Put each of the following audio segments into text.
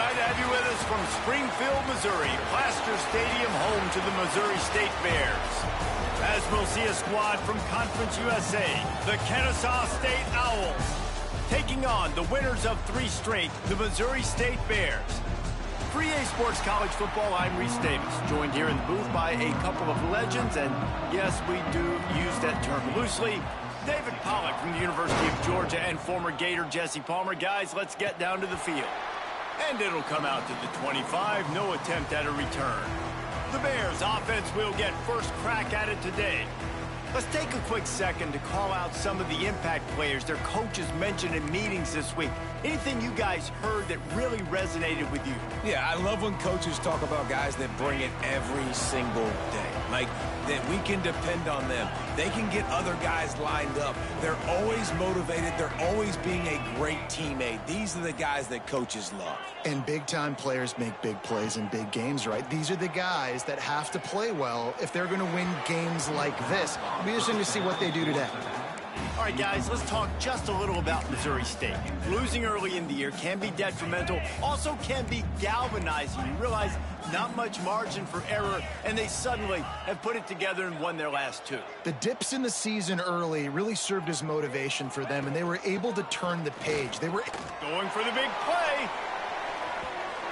Glad to have you with us from Springfield, Missouri, Plaster Stadium, home to the Missouri State Bears. As we'll see a squad from Conference USA, the Kennesaw State Owls, taking on the winners of 3 straight, the Missouri State Bears. For EA Sports College Football, I'm Reese Davis, joined here in the booth by a couple of legends, and yes, we do use that term loosely. David Pollack from the University of Georgia and former Gator Jesse Palmer. Guys, let's get down to the field. And it'll come out to the 25, no attempt at a return. The Bears offense will get first crack at it today. Let's take a quick second to call out some of the impact players their coaches mentioned in meetings this week. Anything you guys heard that really resonated with you? Yeah, I love when coaches talk about guys that bring it every single day. Like, that we can depend on them. They can get other guys lined up. They're always motivated. They're always being a great teammate. These are the guys that coaches love. And big-time players make big plays in big games, right? These are the guys that have to play well if they're going to win games like this. It'll be interesting to see what they do today. All right, guys, let's talk just a little about Missouri State. Losing early in the year can be detrimental, also can be galvanizing. You realize not much margin for error, and they suddenly have put it together and won their last 2. The dips in the season early really served as motivation for them, and they were able to turn the page. They were going for the big play,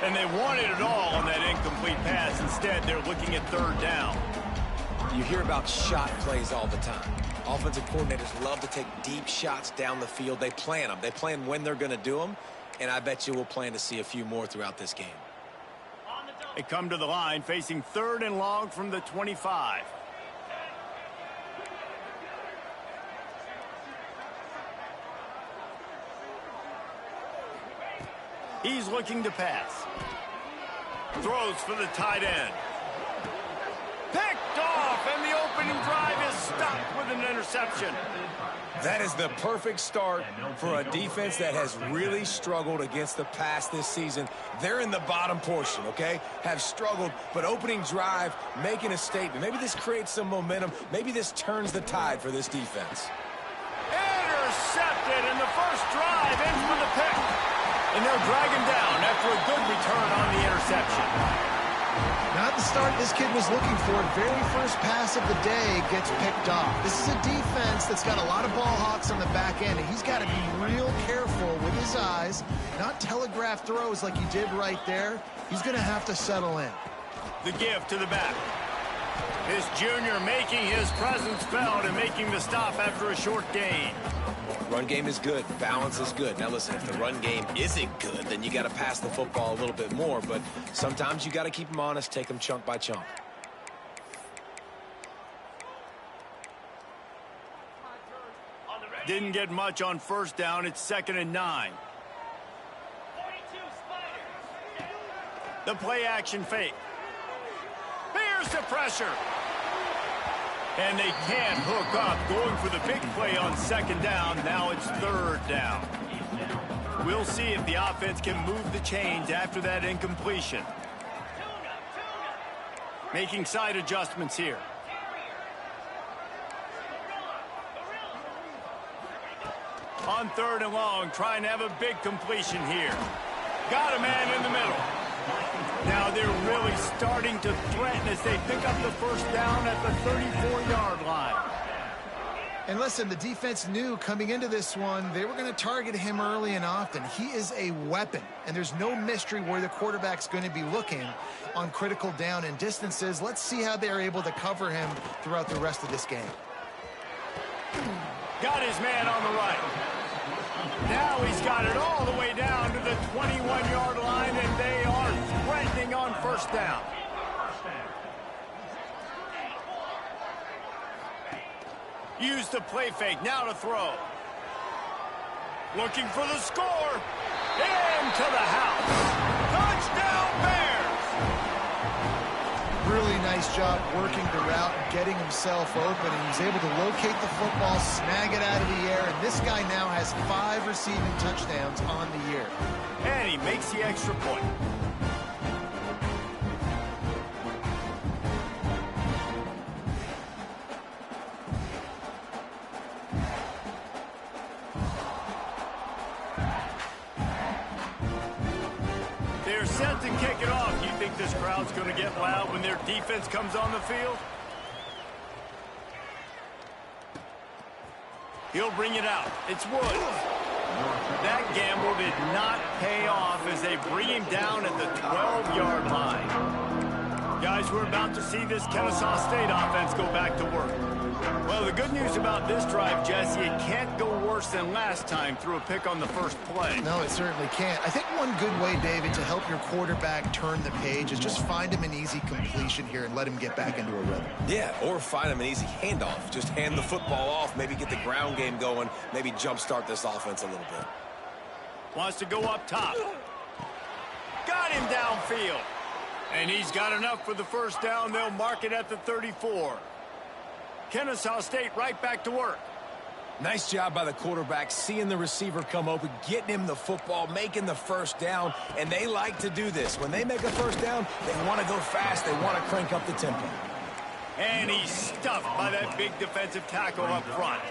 and they wanted it all on that incomplete pass. Instead, they're looking at 3rd down. You hear about shot plays all the time. Offensive coordinators love to take deep shots down the field. They plan them. They plan when they're going to do them, and I bet you we'll plan to see a few more throughout this game. They come to the line facing 3rd and long from the 25. He's looking to pass. Throws for the tight end. Picked off, and the opening drive is stopped with an interception. That is the perfect start for a defense that has really struggled against the pass this season. They're in the bottom portion, okay? Have struggled, but opening drive, making a statement. Maybe this creates some momentum. Maybe this turns the tide for this defense. Intercepted, and the first drive ends with a pick. And they'll drag him down after a good return on the interception. not the start this kid was looking for. Very first pass of the day gets picked off. This is a defense that's got a lot of ball hawks on the back end, and he's got to be real careful with his eyes, not telegraph throws like he did right there. He's going to have to settle in. The give to the back. This junior making his presence felt and making the stop after a short gain. Run game is good. Balance is good. Now, listen, if the run game isn't good, then you got to pass the football a little bit more. But sometimes you got to keep them honest, take them chunk by chunk. Didn't get much on first down. It's 2nd and 9. The play action fake. Here's the pressure. And they can't hook up, going for the big play on 2nd down. Now it's 3rd down. We'll see if the offense can move the chains after that incompletion. Making side adjustments here. On 3rd and long, trying to have a big completion here. Got a man in the middle. Now they're really starting to threaten as they pick up the first down at the 34-yard line. And listen, the defense knew coming into this one, they were going to target him early and often. He is a weapon, and there's no mystery where the quarterback's going to be looking on critical down and distances. Let's see how they're able to cover him throughout the rest of this game. Got his man on the right. Now he's got it all the way down to the 21-yard line, and they are threatening on first down. Use the play fake, now to throw. Looking for the score. Into the house. Touchdown, Bears! Really nice job working the route and getting himself open, and he's able to locate the football, snag it out of the air, and this guy now has 5 receiving touchdowns on the year. And he makes the extra point. They're set to kick it off. You think this crowd's going to get loud when their defense comes on the field? He'll bring it out. It's Woods. That gamble did not pay off as they bring him down at the 12-yard line. Guys, we're about to see this Kennesaw State offense go back to work. Well, the good news about this drive, Jesse, it can't go worse than last time through a pick on the first play. No, it certainly can't. I think one good way, David, to help your quarterback turn the page is just find him an easy completion here and let him get back into a rhythm. Yeah, or find him an easy handoff. Just hand the football off, maybe get the ground game going, maybe jumpstart this offense a little bit. Wants to go up top. Got him downfield. And he's got enough for the first down. They'll mark it at the 34. Kennesaw State right back to work. Nice job by the quarterback, seeing the receiver come open, getting him the football, making the first down, and they like to do this. When they make a first down, they want to go fast. They want to crank up the tempo. And he's stuffed by that big defensive tackle up front.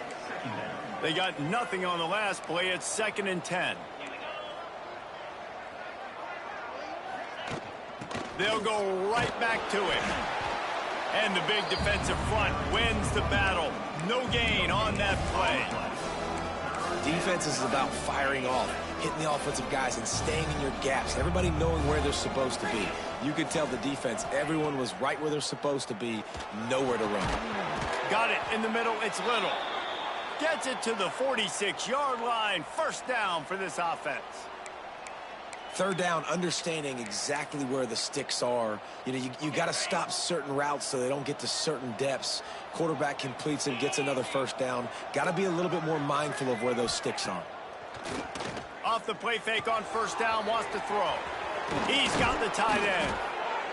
They got nothing on the last play. It's 2nd and 10. They'll go right back to it. And the big defensive front wins the battle. No gain on that play. Defense is about firing off, hitting the offensive guys and staying in your gaps. Everybody knowing where they're supposed to be. You could tell the defense, everyone was right where they're supposed to be, nowhere to run. Got it in the middle. It's Little. Gets it to the 46-yard line. First down for this offense. Third down, understanding exactly where the sticks are. You know, you got to stop certain routes so they don't get to certain depths. Quarterback completes and gets another first down. Got to be a little bit more mindful of where those sticks are. Off the play fake on first down, wants to throw. He's got the tight end.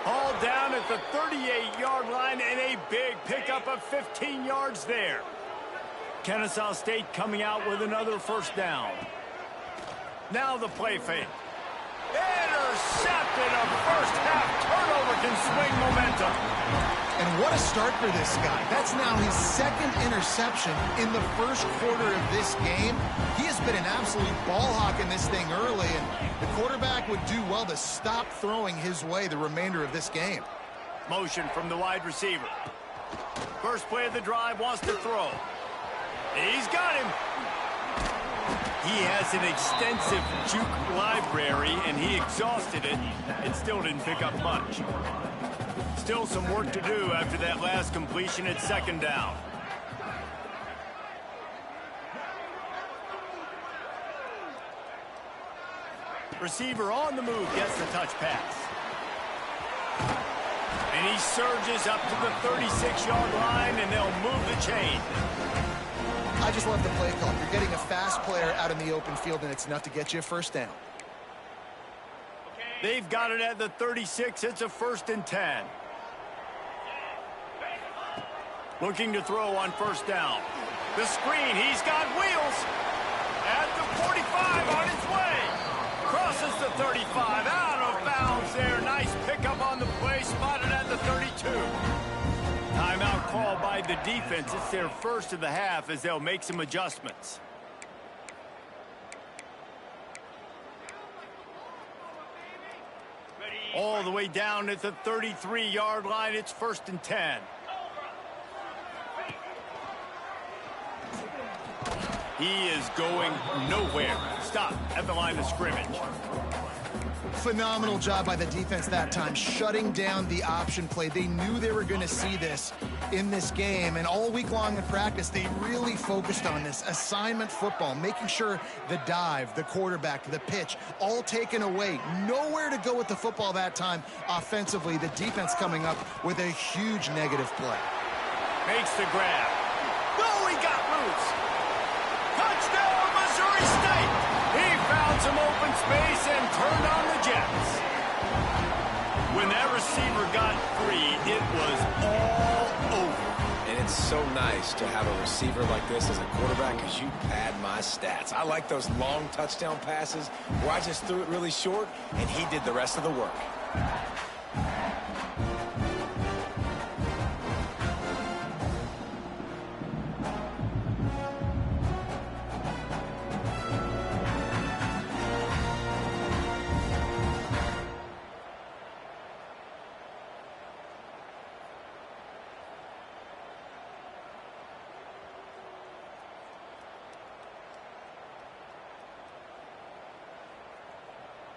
Hauled down at the 38-yard line and a big pickup of 15 yards there. Kennesaw State coming out with another first down. Now the play fake. Intercepted. A first-half turnover can swing momentum. And what a start for this guy. That's now his 2nd interception in the first quarter of this game. He has been an absolute ball hawk in this thing early, and the quarterback would do well to stop throwing his way the remainder of this game. Motion from the wide receiver. First play of the drive, wants to throw. He's got him. He has an extensive juke library, and he exhausted it and still didn't pick up much. Still some work to do after that last completion at 2nd down. Receiver on the move, gets the touch pass. And he surges up to the 36-yard line, and they'll move the chain. I just love the play call. You're getting a fast player out in the open field, and it's enough to get you a first down. They've got it at the 36. It's a 1st and 10. Looking to throw on first down. The screen, he's got wheels. At the 45, on his way. Crosses the 35, out of bounds there. Nice pickup on the play, spotted at the 32. Timeout called by the defense. It's their first of the half as they'll make some adjustments. All the way down at the 33-yard line. It's 1st and 10. He is going nowhere. Stop at the line of scrimmage. Phenomenal job by the defense that time, shutting down the option play. They knew they were going to see this in this game, and all week long in practice, they really focused on this assignment football, making sure the dive, the quarterback, the pitch, all taken away. Nowhere to go with the football that time offensively. The defense coming up with a huge negative play. Makes the grab. No, he got loose. Touchdown, Missouri State. He found some open space and turned on the Jets. When that receiver got free, it was all over. And it's so nice to have a receiver like this as a quarterback because you pad my stats. I like those long touchdown passes where I just threw it really short and he did the rest of the work.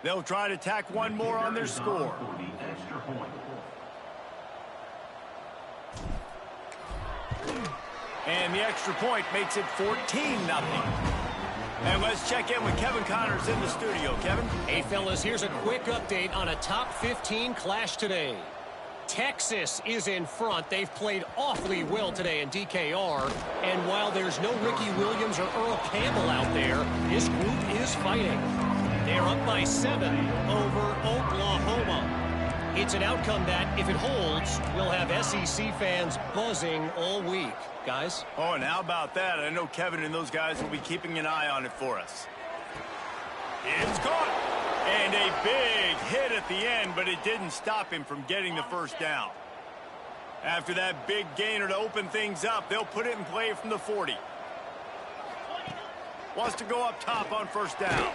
They'll try to tack one more on their score. And the extra point makes it 14-0. And let's check in with Kevin Connors in the studio. Kevin? Hey, fellas, here's a quick update on a top 15 clash today. Texas is in front. They've played awfully well today in DKR. And while there's no Ricky Williams or Earl Campbell out there, this group is fighting. They're up by 7 over Oklahoma. It's an outcome that, if it holds, will have SEC fans buzzing all week. Guys? Oh, and how about that? I know Kevin and those guys will be keeping an eye on it for us. It's caught. And a big hit at the end, but it didn't stop him from getting the first down. After that big gainer to open things up, they'll put it in play from the 40. Wants to go up top on first down.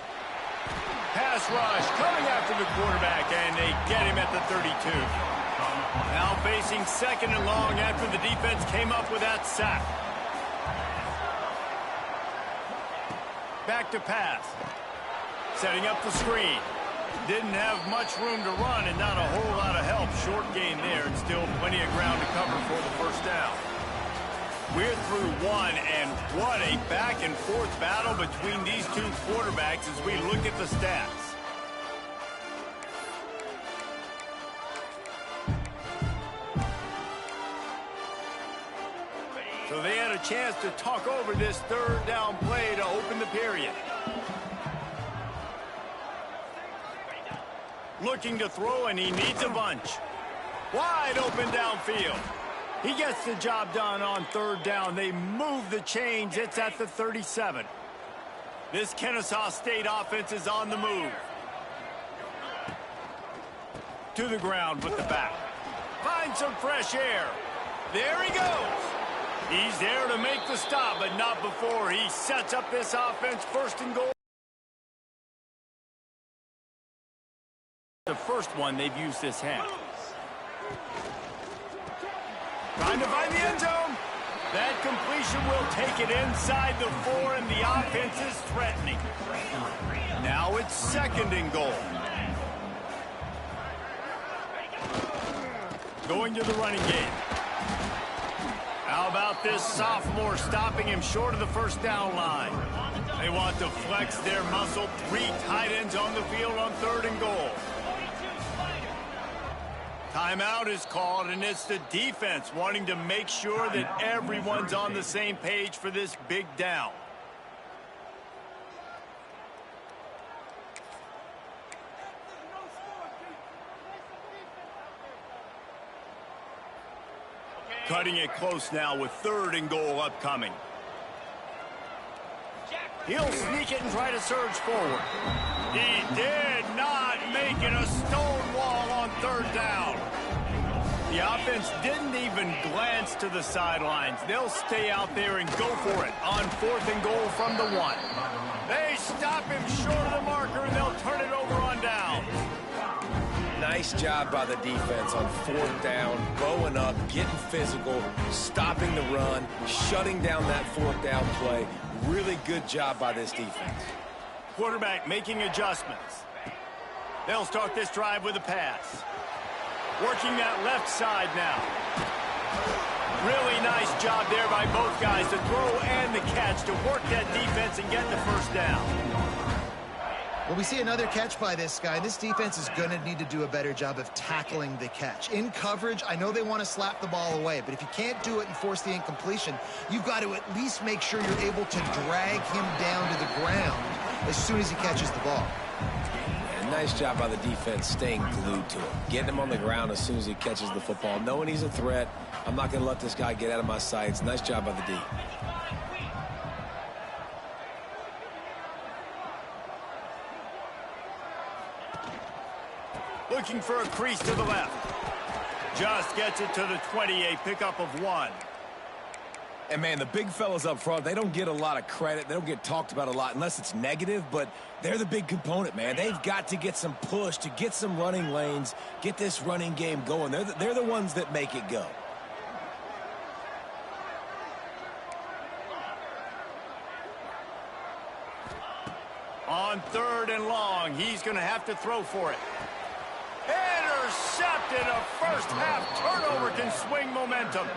Pass rush coming after the quarterback, and they get him at the 32. Now facing second and long after the defense came up with that sack. Back to pass. Setting up the screen. Didn't have much room to run and not a whole lot of help. Short gain there and still plenty of ground to cover for the first down. We're through one, and what a back-and-forth battle between these two quarterbacks as we look at the stats. So they had a chance to talk over this third down play to open the period. Looking to throw, and he needs a bunch. Wide open downfield. He gets the job done on third down. They move the chains. It's at the 37. This Kennesaw State offense is on the move. To the ground with the back. Find some fresh air. There he goes. He's there to make the stop, but not before he sets up this offense first and goal. The first one they've used this half. Trying to find the end zone. That completion will take it inside the 4, and the offense is threatening. Now it's second and goal. Going to the running game. How about this sophomore stopping him short of the first down line? They want to flex their muscle. 3 tight ends on the field on third and goal. Timeout is called, and it's the defense wanting to make sure that everyone's on the same page for this big down. Cutting it close now with third and goal upcoming. He'll sneak it and try to surge forward. He did not make it a stone wall on third down. The offense didn't even glance to the sidelines. They'll stay out there and go for it on fourth and goal from the 1. They stop him short of the marker, and they'll turn it over on down. Nice job by the defense on fourth down, bowing up, getting physical, stopping the run, shutting down that fourth down play. Really good job by this defense. Quarterback making adjustments. They'll start this drive with a pass. Working that left side now. Really nice job there by both guys, the throw and the catch, to work that defense and get the first down. Well, we see another catch by this guy. This defense is going to need to do a better job of tackling the catch. In coverage, I know they want to slap the ball away, but if you can't do it and force the incompletion, you've got to at least make sure you're able to drag him down to the ground as soon as he catches the ball. And nice job by the defense staying glued to him, getting him on the ground as soon as he catches the football, knowing he's a threat. I'm not going to let this guy get out of my sights. Nice job by the D. Looking for a crease to the left. Just gets it to the 20, a pickup of 1. And, man, the big fellas up front, they don't get a lot of credit. They don't get talked about a lot unless it's negative, but they're the big component, man. They've got to get some push to get some running lanes, get this running game going. They're the ones that make it go. On 3rd and long, he's going to have to throw for it. Intercepted. A first-half turnover can swing momentum.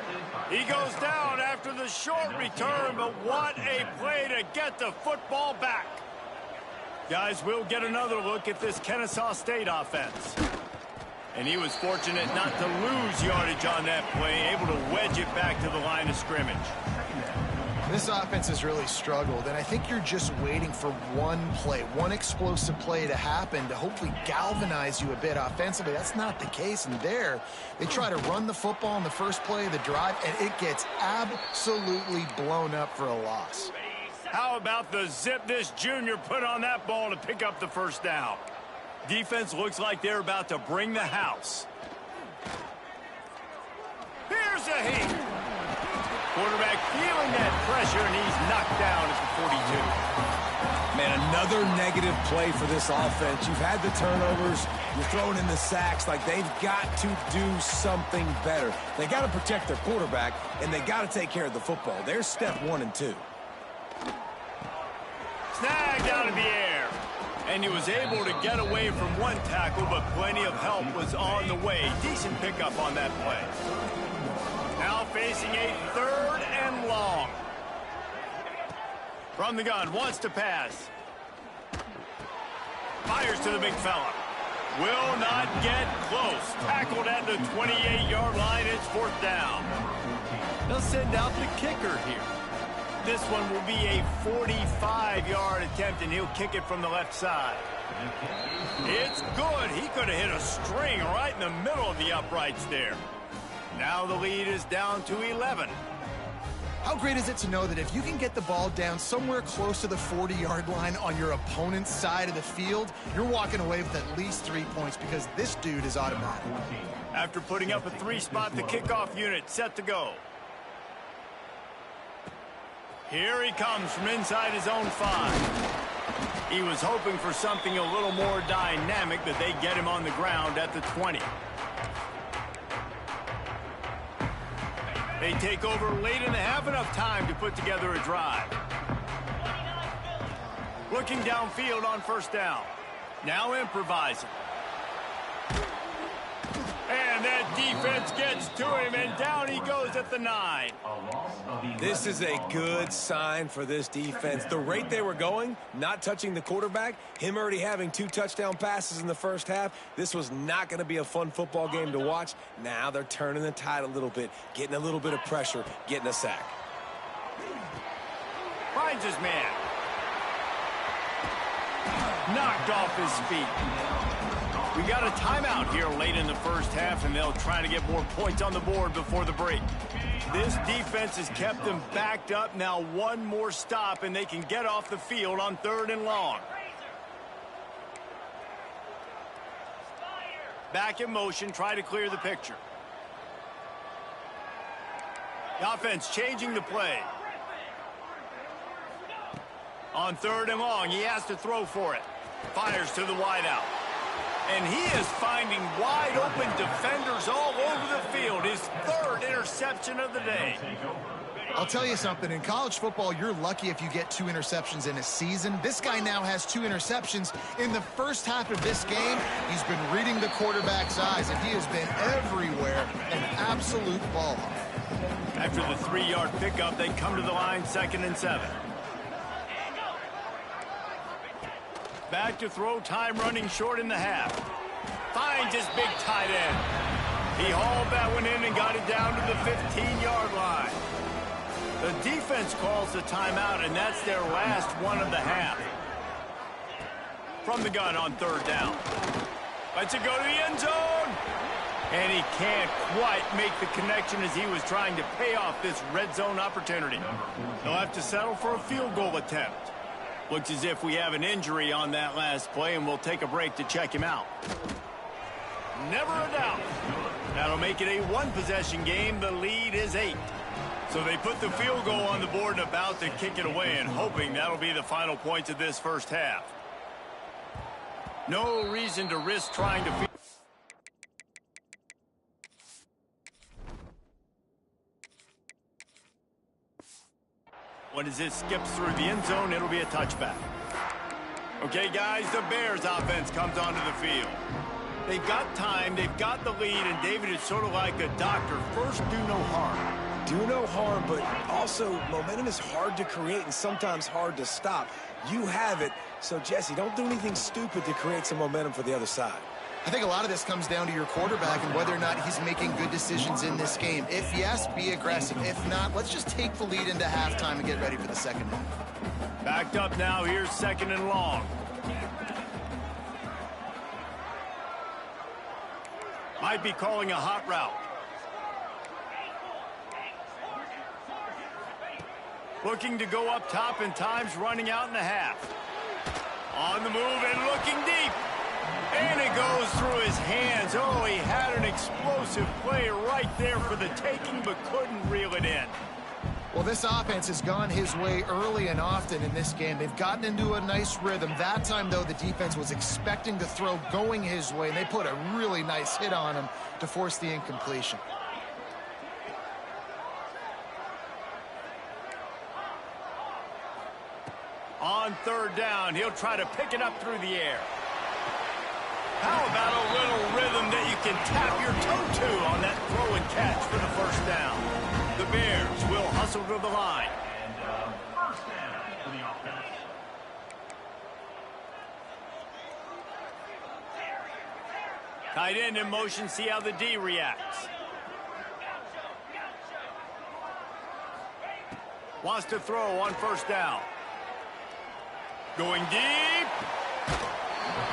He goes down after the short return, but what a play to get the football back. Guys, we'll get another look at this Kennesaw State offense. And he was fortunate not to lose yardage on that play, able to wedge it back to the line of scrimmage. This offense has really struggled, and I think you're just waiting for one play, one explosive play to happen to hopefully galvanize you a bit offensively. That's not the case, and there they try to run the football in the first play of the drive, and it gets absolutely blown up for a loss. How about the zip this junior put on that ball to pick up the first down? Defense looks like they're about to bring the house. Here's a heat. Quarterback feeling that pressure, and he's knocked down at the 42. Man, another negative play for this offense. You've had the turnovers. You're throwing in the sacks. Like, they've got to do something better. They got to protect their quarterback, and they got to take care of the football. There's step 1 and 2. Snagged out of the air. And he was able to get away from one tackle, but plenty of help was on the way. Decent pickup on that play. Now facing a 3rd and long. From the gun, wants to pass. Fires to the big fella. Will not get close. Tackled at the 28-yard line. It's 4th down. They'll send out the kicker here. This one will be a 45-yard attempt, and he'll kick it from the left side. It's good. He could have hit a string right in the middle of the uprights there. Now the lead is down to 11. How great is it to know that if you can get the ball down somewhere close to the 40-yard line on your opponent's side of the field, you're walking away with at least 3 points because this dude is automatic. After putting up a 3-spot, the kickoff unit set to go. Here he comes from inside his own 5. He was hoping for something a little more dynamic, but they get him on the ground at the 20. They take over late and have enough time to put together a drive. Looking downfield on 1st down. Now improvising. And that defense gets to him, and down he goes at the 9. This is a good sign for this defense. The rate they were going, not touching the quarterback, him already having 2 touchdown passes in the first half, this was not going to be a fun football game to watch. Now they're turning the tide a little bit, getting a little bit of pressure, getting a sack. Finds his man. Knocked off his feet. We got a timeout here late in the first half, and they'll try to get more points on the board before the break. This defense has kept them backed up. Now one more stop, and they can get off the field on 3rd and long. Back in motion, try to clear the picture. The offense changing the play. On 3rd and long, he has to throw for it. Fires to the wideout. And he is finding wide-open defenders all over the field. His 3rd interception of the day. I'll tell you something. In college football, you're lucky if you get 2 interceptions in a season. This guy now has 2 interceptions. In the first half of this game, he's been reading the quarterback's eyes, and he has been everywhere, an absolute ball hawk. After the 3-yard pickup, they come to the line 2nd and 7. Back to throw, time running short in the half. Finds his big tight end. He hauled that one in and got it down to the 15-yard line. The defense calls the timeout, and that's their last one of the half. From the gun on 3rd down. Lets it go to the end zone. And he can't quite make the connection as he was trying to pay off this red zone opportunity. They'll have to settle for a field goal attempt. Looks as if we have an injury on that last play, and we'll take a break to check him out. Never a doubt. That'll make it a 1-possession game. The lead is 8. So they put the field goal on the board and about to kick it away, and hoping that'll be the final points of this first half. No reason to risk trying to... When as it skips through the end zone, it'll be a touchback. Okay, guys, the Bears offense comes onto the field. They've got time, they've got the lead, and David is sort of like a doctor. First, do no harm. Do no harm, but also momentum is hard to create and sometimes hard to stop. You have it, so Jesse, don't do anything stupid to create some momentum for the other side. I think a lot of this comes down to your quarterback and whether or not he's making good decisions in this game. If yes, be aggressive. If not, let's just take the lead into halftime and get ready for the second half. Backed up now, here's 2nd and long. Might be calling a hot route. Looking to go up top, and time's running out in the half. On the move and looking deep. And it goes through his hands. Oh, he had an explosive play right there for the taking, but couldn't reel it in. Well, this offense has gone his way early and often in this game. They've gotten into a nice rhythm. That time, though, the defense was expecting the throw going his way, and they put a really nice hit on him to force the incompletion. On 3rd down, he'll try to pick it up through the air. How about a little rhythm that you can tap your toe to on that throw and catch for the 1st down? The Bears will hustle to the line. And 1st down for the offense. Tight end in motion, see how the D reacts. Wants to throw on 1st down. Going deep.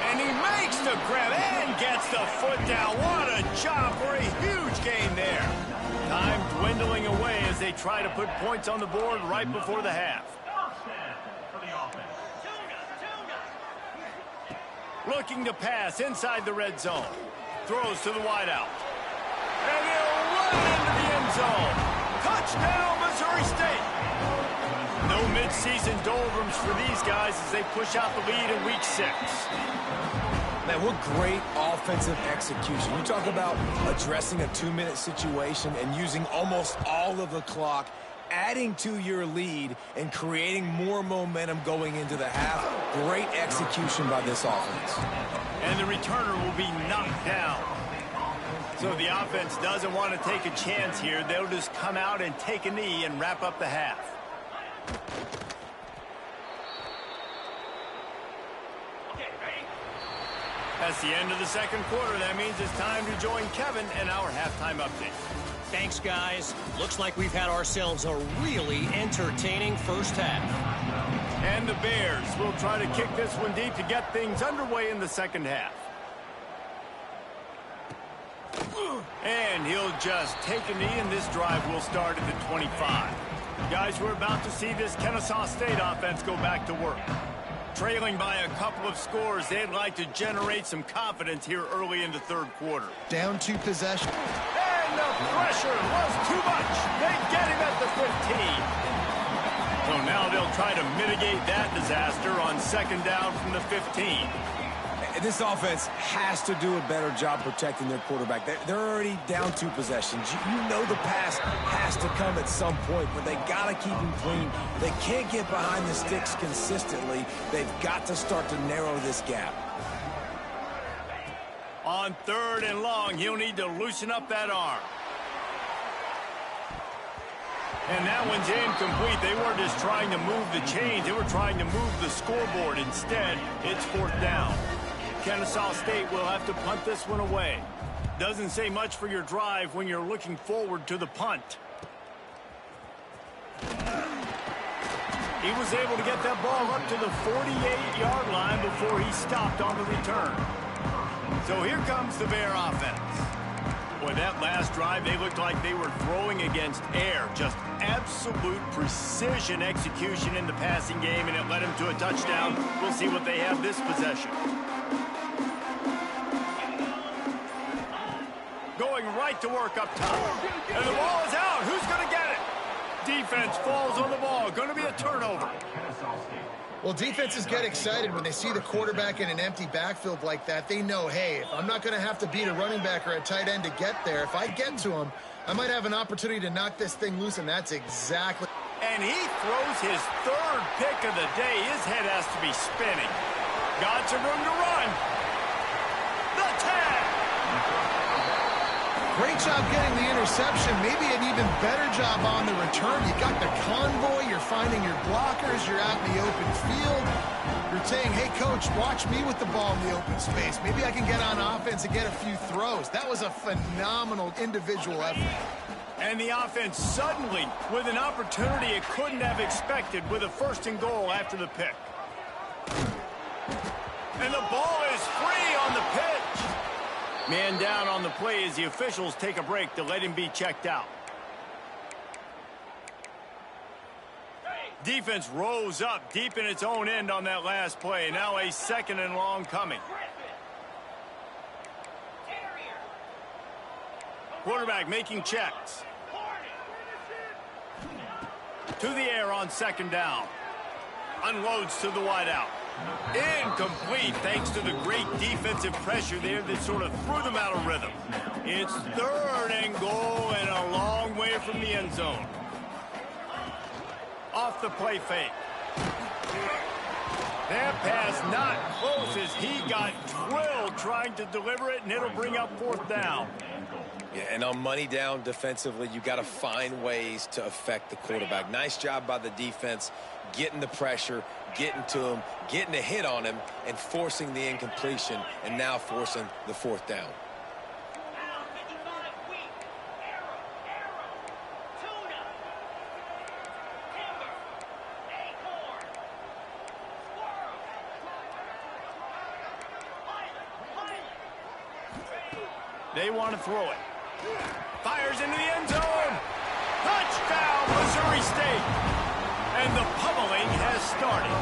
And he makes the grab and gets the foot down. What a job for a huge gain there. Time dwindling away as they try to put points on the board right before the half. Looking to pass inside the red zone. Throws to the wideout. And he'll run into the end zone. Touchdown, Missouri State. No midseason doldrums for these guys as they push out the lead in week 6. Man, what great offensive execution. You talk about addressing a 2-minute situation and using almost all of the clock, adding to your lead and creating more momentum going into the half. Great execution by this offense. And the returner will be knocked down. So the offense doesn't want to take a chance here. They'll just come out and take a knee and wrap up the half. That's the end of the 2nd quarter. That means it's time to join Kevin and our halftime update. Thanks, guys. Looks like we've had ourselves a really entertaining 1st half. And the Bears will try to kick this one deep to get things underway in the 2nd half. And he'll just take a knee, and this drive will start at the 25. Guys, we're about to see this Kennesaw State offense go back to work. Trailing by a couple of scores, they'd like to generate some confidence here early in the 3rd quarter. Down 2 possessions. And the pressure was too much. They get him at the 15. So now they'll try to mitigate that disaster on 2nd down from the 15. This offense has to do a better job protecting their quarterback. They're already down 2 possessions. You know the pass has to come at some point, but they got to keep him clean. They can't get behind the sticks consistently. They've got to start to narrow this gap. On 3rd and long, he'll need to loosen up that arm. And that one's incomplete. They weren't just trying to move the chains. They were trying to move the scoreboard. Instead, it's 4th down. Kennesaw State will have to punt this one away. Doesn't say much for your drive when you're looking forward to the punt. He was able to get that ball up to the 48-yard line before he stopped on the return. So here comes the Bear offense. Boy, that last drive, they looked like they were throwing against air. Just absolute precision execution in the passing game, and it led them to a touchdown. We'll see what they have this possession. Going right to work up top. And the ball is out. Who's going to get it? Defense falls on the ball. Going to be a turnover. Well, defenses get excited when they see the quarterback in an empty backfield like that. They know, hey, if I'm not going to have to beat a running back or a tight end to get there, if I get to him, I might have an opportunity to knock this thing loose, and that's exactly. And he throws his 3rd pick of the day. His head has to be spinning. Got some room to run. The tag. Great job getting the interception. Maybe an even better job on the return. You got the convoy. You're finding your blockers. You're out in the open field. You're saying, hey, coach, watch me with the ball in the open space. Maybe I can get on offense and get a few throws. That was a phenomenal individual effort. And the offense suddenly with an opportunity it couldn't have expected with a 1st and goal after the pick. And the ball is free on the pitch. Man down on the play as the officials take a break to let him be checked out. Defense rose up deep in its own end on that last play. Now a 2nd and long coming. Quarterback making checks. To the air on 2nd down. Unloads to the wideout. Incomplete thanks to the great defensive pressure there that sort of threw them out of rhythm. It's 3rd and goal and a long way from the end zone. Off the play fake. That pass not close as he got drilled trying to deliver it, and it'll bring up 4th down. Yeah, and on money down defensively, you got to find ways to affect the quarterback. Nice job by the defense, getting the pressure, getting to him, getting a hit on him, and forcing the incompletion, and now forcing the 4th down. They want to throw it. Fires into the end zone. Touchdown, Missouri State. And the pummeling has started.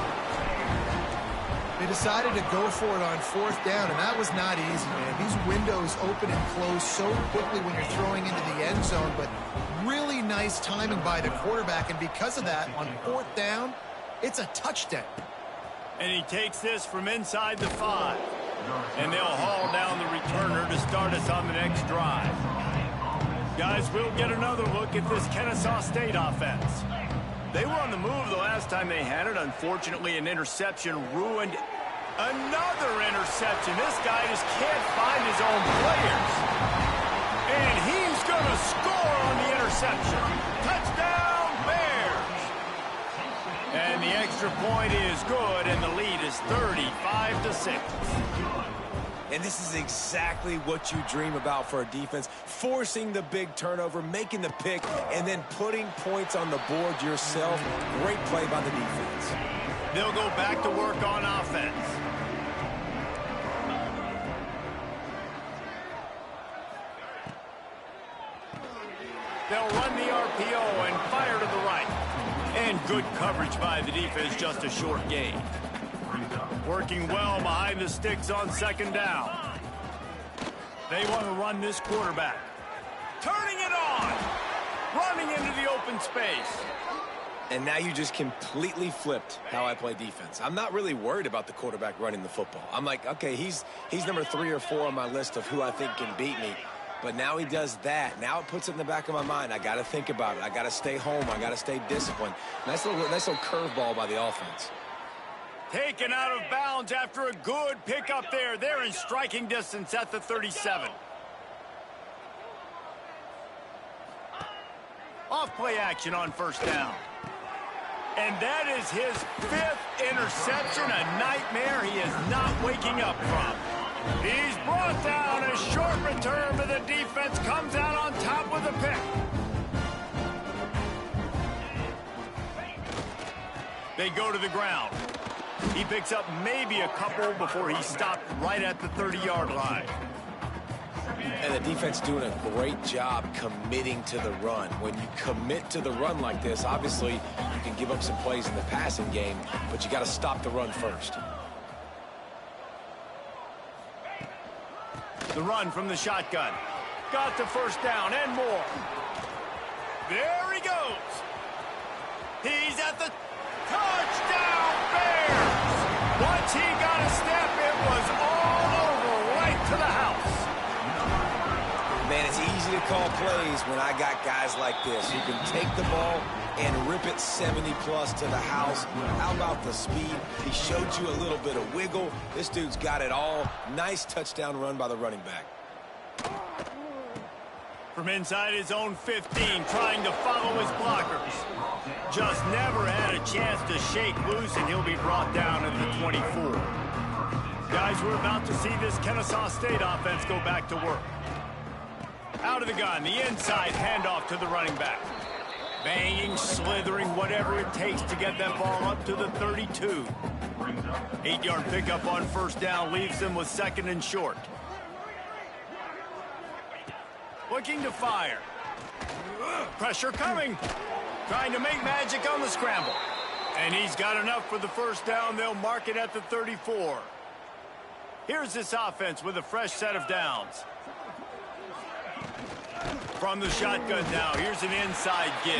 They decided to go for it on 4th down, and that was not easy, man. These windows open and close so quickly when you're throwing into the end zone, but really nice timing by the quarterback, and because of that, on 4th down, it's a touchdown. And he takes this from inside the 5. And they'll haul down the returner to start us on the next drive. Guys, we'll get another look at this Kennesaw State offense. They were on the move the last time they had it. Unfortunately, an interception ruined another interception. This guy just can't find his own players. And he's going to score on the interception. Touchdown, Bears! And the extra point is good, and the lead is 35-6. And this is exactly what you dream about for a defense. Forcing the big turnover, making the pick, and then putting points on the board yourself. Great play by the defense. They'll go back to work on offense. They'll run the RPO and fire to the right. And good coverage by the defense, just a short gain. Working well behind the sticks on 2nd down. They want to run this quarterback. Turning it on. Running into the open space. And now you just completely flipped how I play defense. I'm not really worried about the quarterback running the football. I'm like, okay, he's number 3 or 4 on my list of who I think can beat me. But now he does that. Now it puts it in the back of my mind. I got to think about it. I got to stay home. I got to stay disciplined. Nice little curveball by the offense. Taken out of bounds after a good pickup there. They're in striking distance at the 37. Off play action on 1st down. And that is his 5th interception, a nightmare he is not waking up from. He's brought down. A short return, but the defense comes out on top with a pick. They go to the ground. He picks up maybe a couple before he stopped right at the 30-yard line. And the defense doing a great job committing to the run. When you commit to the run like this, obviously you can give up some plays in the passing game, but you got to stop the run first. The run from the shotgun. Got the 1st down and more. There he goes. He's at the touchdown, Bears! Once he got a step, it was all over right to the house. And it's easy to call plays when I got guys like this who can take the ball and rip it 70-plus to the house. How about the speed? He showed you a little bit of wiggle. This dude's got it all. Nice touchdown run by the running back. From inside his own 15, trying to follow his blockers. Just never had a chance to shake loose, and he'll be brought down at the 24. Guys, we're about to see this Kennesaw State offense go back to work. Out of the gun, the inside handoff to the running back. Banging, slithering, whatever it takes to get that ball up to the 32. 8-yard pickup on first down leaves them with second and short. Looking to fire. Pressure coming. Trying to make magic on the scramble. And he's got enough for the first down. They'll mark it at the 34. Here's this offense with a fresh set of downs. From the shotgun now, here's an inside give.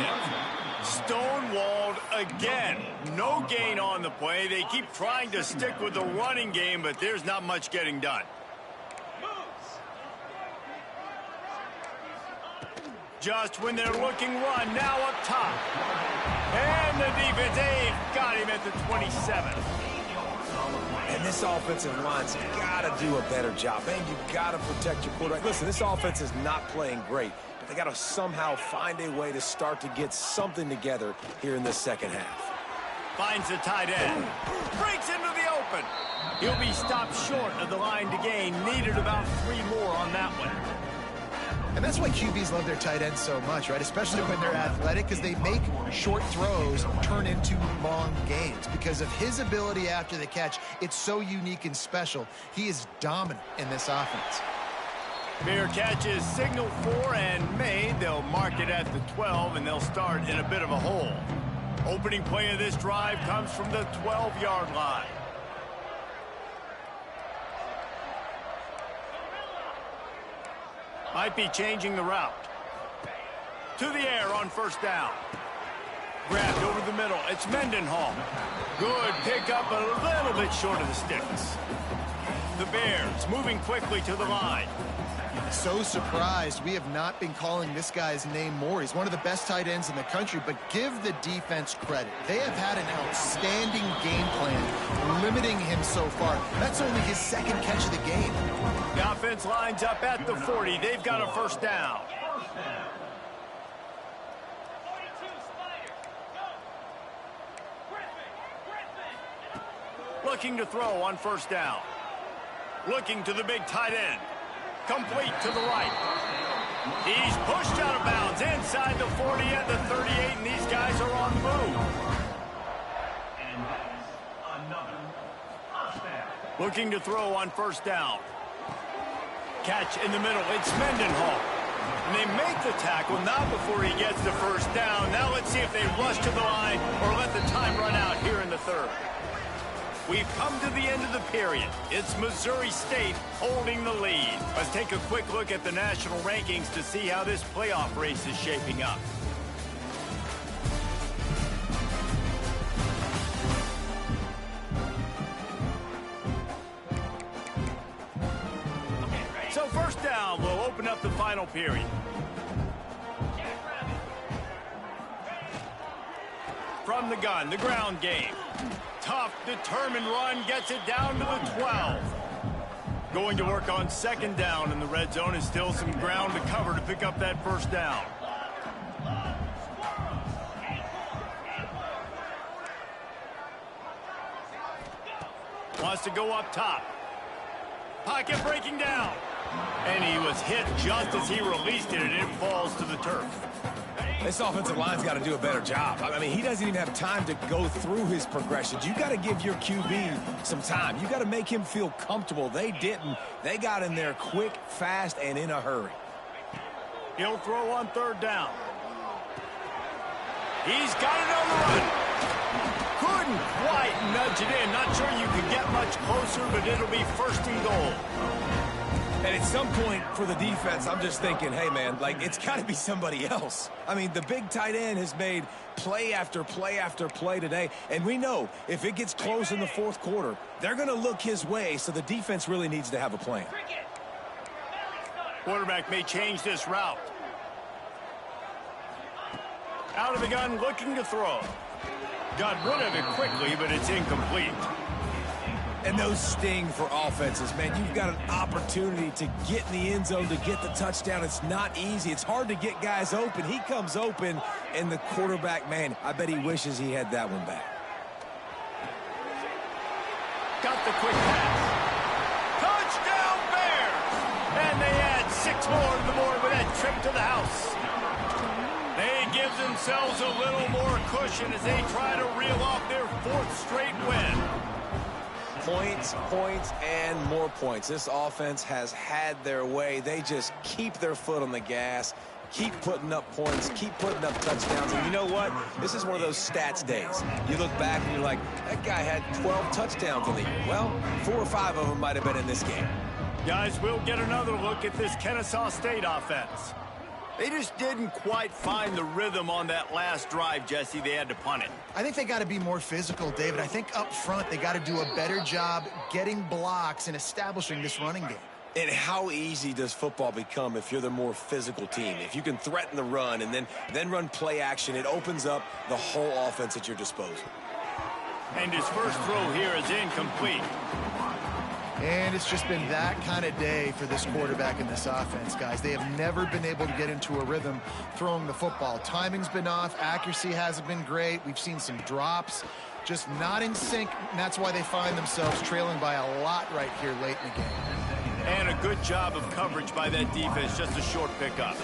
Stonewalled again. No gain on the play. They keep trying to stick with the running game, but there's not much getting done. Just when they're looking run, now up top. And the defense, they've got him at the 27. And this offensive line's got to do a better job. Man, you've got to protect your quarterback. Listen, this offense is not playing great, but they got to somehow find a way to start to get something together here in this second half. Finds the tight end. Breaks into the open. He'll be stopped short of the line to gain. Needed about 3 more on that one. And that's why QBs love their tight ends so much, right? Especially when they're athletic, because they make short throws turn into long gains. Because of his ability after the catch, it's so unique and special. He is dominant in this offense. Fair catch is signaled for and made. They'll mark it at the 12, and they'll start in a bit of a hole. Opening play of this drive comes from the 12-yard line. Might be changing the route. To the air on first down. Grabbed over the middle. It's Mendenhall. Good pickup, but a little bit short of the sticks. The Bears moving quickly to the line. So surprised we have not been calling this guy's name more. He's one of the best tight ends in the country, but give the defense credit. They have had an outstanding game plan, limiting him so far. That's only his second catch of the game. The offense lines up at the 40. They've got a first down. Looking to throw on first down. Looking to the big tight end. Complete to the right. He's pushed out of bounds inside the 40 at the 38, and these guys are on the move. And that's another touchdown. Looking to throw on first down. Catch in the middle. It's Mendenhall. And they make the tackle, not before he gets the first down. Now let's see if they rush to the line or let the time run out here in the third. We've come to the end of the period. It's Missouri State holding the lead. Let's take a quick look at the national rankings to see how this playoff race is shaping up. So first down, we'll open up the final period. From the gun, the ground game. Tough, determined run, gets it down to the 12. Going to work on second down in the red zone. Is still some ground to cover to pick up that first down. Wants to go up top. Pocket breaking down. And he was hit just as he released it, and it falls to the turf. This offensive line's got to do a better job. I mean, he doesn't even have time to go through his progressions. You got to give your QB some time. You got to make him feel comfortable. They didn't. They got in there quick, fast, and in a hurry. He'll throw on third down. He's got it on the run. Couldn't quite nudge it in. Not sure you could get much closer, but it'll be first and goal. And at some point for the defense, I'm just thinking, hey, man, like, it's got to be somebody else. I mean, the big tight end has made play after play after play today. And we know if it gets close in the fourth quarter, they're going to look his way, so the defense really needs to have a plan. Quarterback may change this route. Out of the gun, looking to throw. Got rid of it quickly, but it's incomplete. And those sting for offenses, man. You've got an opportunity to get in the end zone, to get the touchdown. It's not easy. It's hard to get guys open. He comes open, and the quarterback, man, I bet he wishes he had that one back. Got the quick pass. Touchdown, Bears! And they add 6 more to the board with that trip to the house. They give themselves a little more cushion as they try to reel off their 4th straight win. Points, points, and more points. This offense has had their way. They just keep their foot on the gas, keep putting up points, keep putting up touchdowns. And you know what? This is one of those stats days. You look back and you're like, that guy had 12 touchdowns in the year. Well, 4 or 5 of them might have been in this game. Guys, we'll get another look at this Kennesaw State offense. They just didn't quite find the rhythm on that last drive, Jesse. They had to punt it. I think they got to be more physical, David. I think up front they got to do a better job getting blocks and establishing this running game. And how easy does football become if you're the more physical team? If you can threaten the run and then run play action, it opens up the whole offense at your disposal. And his first throw here is incomplete. And it's just been that kind of day for this quarterback in this offense, guys. They have never been able to get into a rhythm throwing the football. Timing's been off. Accuracy hasn't been great. We've seen some drops, just not in sync, and that's why they find themselves trailing by a lot right here late in the game. And a good job of coverage by that defense, just a short pickup.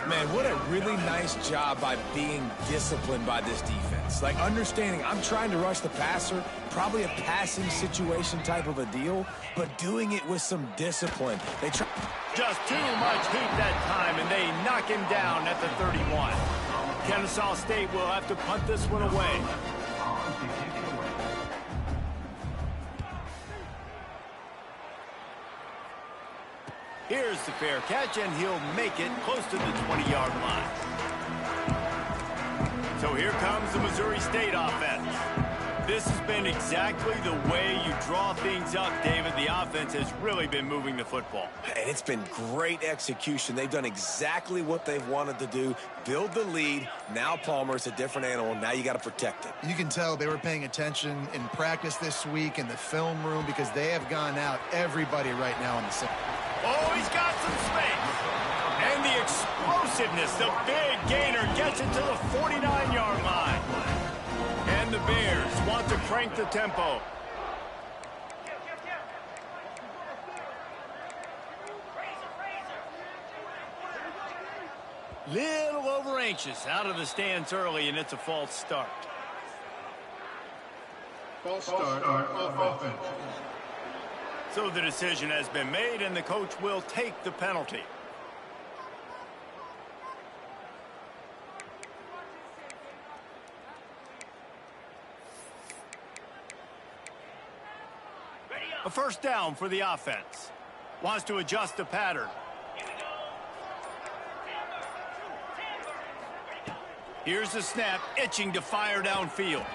Man, what a really nice job by being disciplined by this defense. Like understanding I'm trying to rush the passer, probably a passing situation type of a deal, but doing it with some discipline. They try. Just too much heat that time, and they knock him down at the 31. Kennesaw State will have to punt this one away. Here's the fair catch, and he'll make it close to the 20-yard line. So here comes the Missouri State offense. This has been exactly the way you draw things up, David. The offense has really been moving the football. And it's been great execution. They've done exactly what they've wanted to do. Build the lead. Now Palmer's a different animal. Now you got to protect it. You can tell they were paying attention in practice this week in the film room because they have gone out everybody right now in the second. Oh, he's got some space. And the explosiveness, the big gainer gets it to the 49-yard line. And the Bears want to crank the tempo. Little over anxious out of the stands early, and it's a false start. False start off offense. So the decision has been made, and the coach will take the penalty. A first down for the offense. Wants to adjust the pattern. Here's the snap, itching to fire downfield.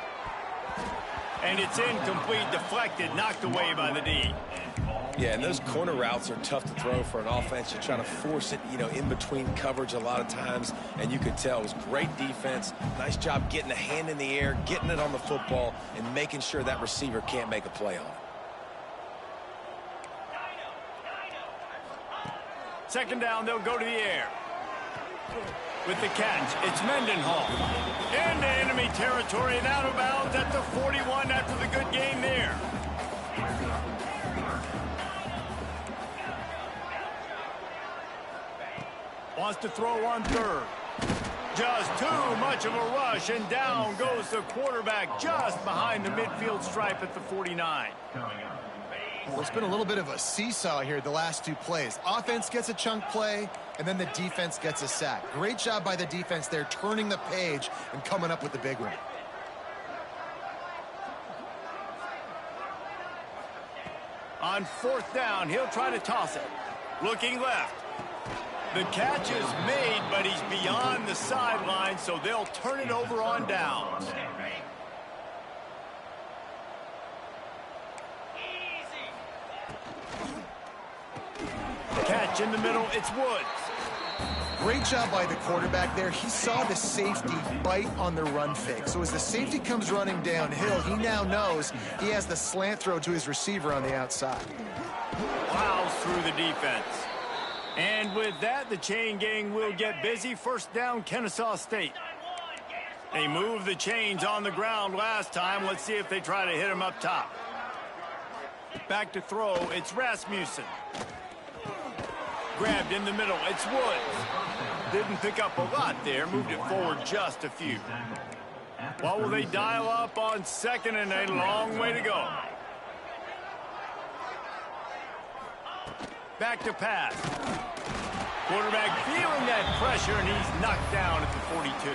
And it's incomplete, deflected, knocked away by the D. Yeah, and those corner routes are tough to throw for an offense. You're trying to force it, in between coverage a lot of times, and you could tell it was great defense. Nice job getting a hand in the air, getting it on the football, and making sure that receiver can't make a play on it. Second down, they'll go to the air. With the catch, it's Mendenhall. Into enemy territory and out of bounds at the 41 after the good game there. Wants to throw on third. Just too much of a rush, and down goes the quarterback just behind the midfield stripe at the 49. Well, it's been a little bit of a seesaw here the last 2 plays. Offense gets a chunk play, and then the defense gets a sack. Great job by the defense there, turning the page and coming up with the big one. On fourth down, he'll try to toss it. Looking left. The catch is made, but he's beyond the sideline, so they'll turn it over on downs. Catch pitch in the middle. It's Woods. Great job by the quarterback there. He saw the safety bite on the run fake. So as the safety comes running downhill, he now knows he has the slant throw to his receiver on the outside. Plows through the defense. And with that, the chain gang will get busy. First down, Kennesaw State. They moved the chains on the ground last time. Let's see if they try to hit him up top. Back to throw, it's Rasmussen. Grabbed in the middle, it's Woods. Didn't pick up a lot there, moved it forward just a few. What will they dial up on second and a long way to go? Back to pass. Quarterback feeling that pressure, and he's knocked down at the 42.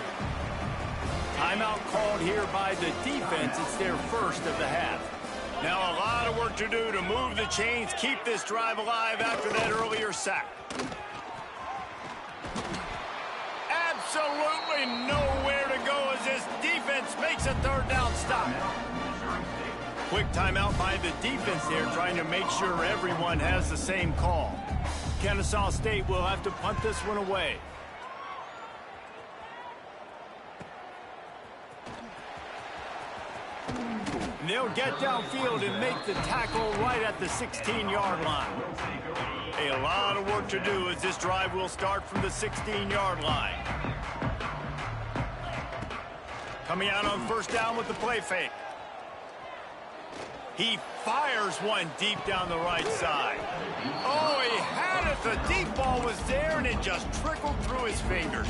Timeout called here by the defense. It's their first of the half. Now a lot of work to do to move the chains, keep this drive alive after that earlier sack. Absolutely nowhere to go as this defense makes a third down stop. Quick timeout by the defense there, trying to make sure everyone has the same call. Kennesaw State will have to punt this one away. They'll get downfield and make the tackle right at the 16-yard line. A lot of work to do as this drive will start from the 16-yard line. Coming out on first down with the play fake. He fires one deep down the right side. Oh, he had it. The deep ball was there, and it just trickled through his fingers.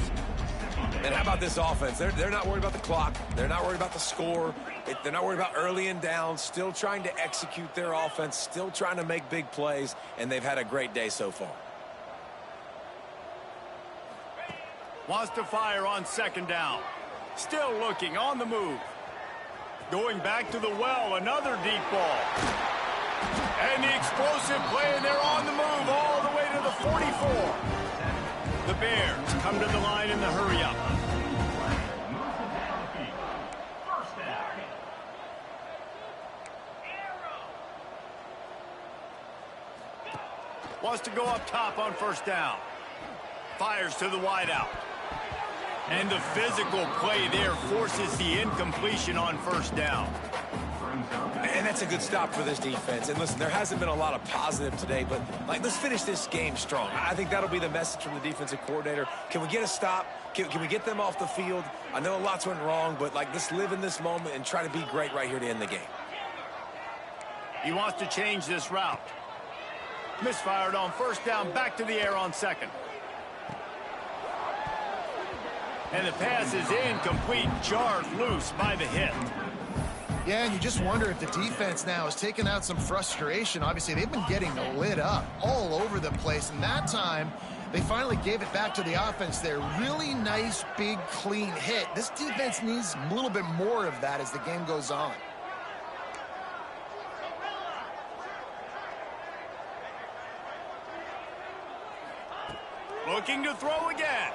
And how about this offense? They're not worried about the clock. They're not worried about the score. They're not worried about early and down. Still trying to execute their offense. Still trying to make big plays. And they've had a great day so far. Wants to fire on second down. Still looking on the move. Going back to the well. Another deep ball. And the explosive play. And they're on the move all the way to the 44. The Bears come to the line in the hurry-up. Wants to go up top on first down. Fires to the wideout. And the physical play there forces the incompletion on first down. And that's a good stop for this defense. And listen, there hasn't been a lot of positive today, but let's finish this game strong. I think that'll be the message from the defensive coordinator. Can we get a stop? Can we get them off the field? I know lots went wrong, but let's live in this moment and try to be great right here to end the game. He wants to change this route. Misfired on first down, back to the air on second. And the pass is incomplete, jarred loose by the hit. Yeah, and you just wonder if the defense now has taken out some frustration. Obviously, they've been getting lit up all over the place, and that time they finally gave it back to the offense there. Really nice, big, clean hit. This defense needs a little bit more of that as the game goes on. Looking to throw again.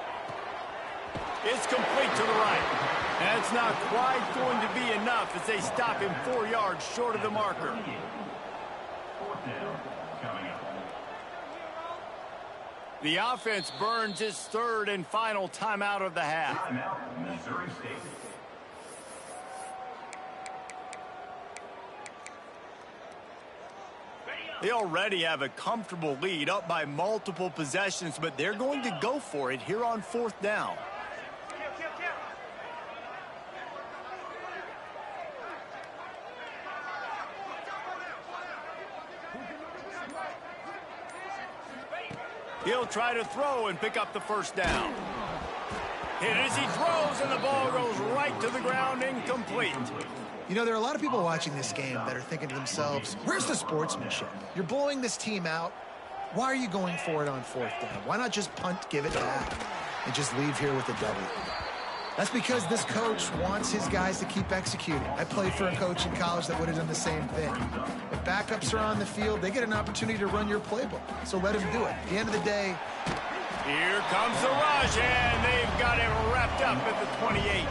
It's complete to the right. That's not quite going to be enough as they stop him 4 yards short of the marker. The offense burns its third and final timeout of the half. Missouri State. They already have a comfortable lead, up by multiple possessions, but they're going to go for it here on fourth down. He'll try to throw and pick up the first down. Hit as he throws, and the ball goes right to the ground, incomplete. You know, there are a lot of people watching this game that are thinking to themselves, where's the sportsmanship? You're blowing this team out. Why are you going for it on fourth down? Why not just punt, give it back, and just leave here with a W? That's because this coach wants his guys to keep executing. I played for a coach in college that would have done the same thing. If backups are on the field, they get an opportunity to run your playbook. So let them do it. At the end of the day, here comes the rush, and they've got it wrapped up at the 28.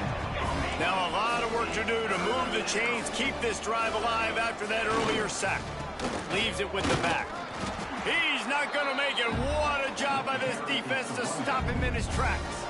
Now a lot of work to do to move the chains, keep this drive alive after that earlier sack. Leaves it with the back. He's not going to make it. What a job by this defense to stop him in his tracks.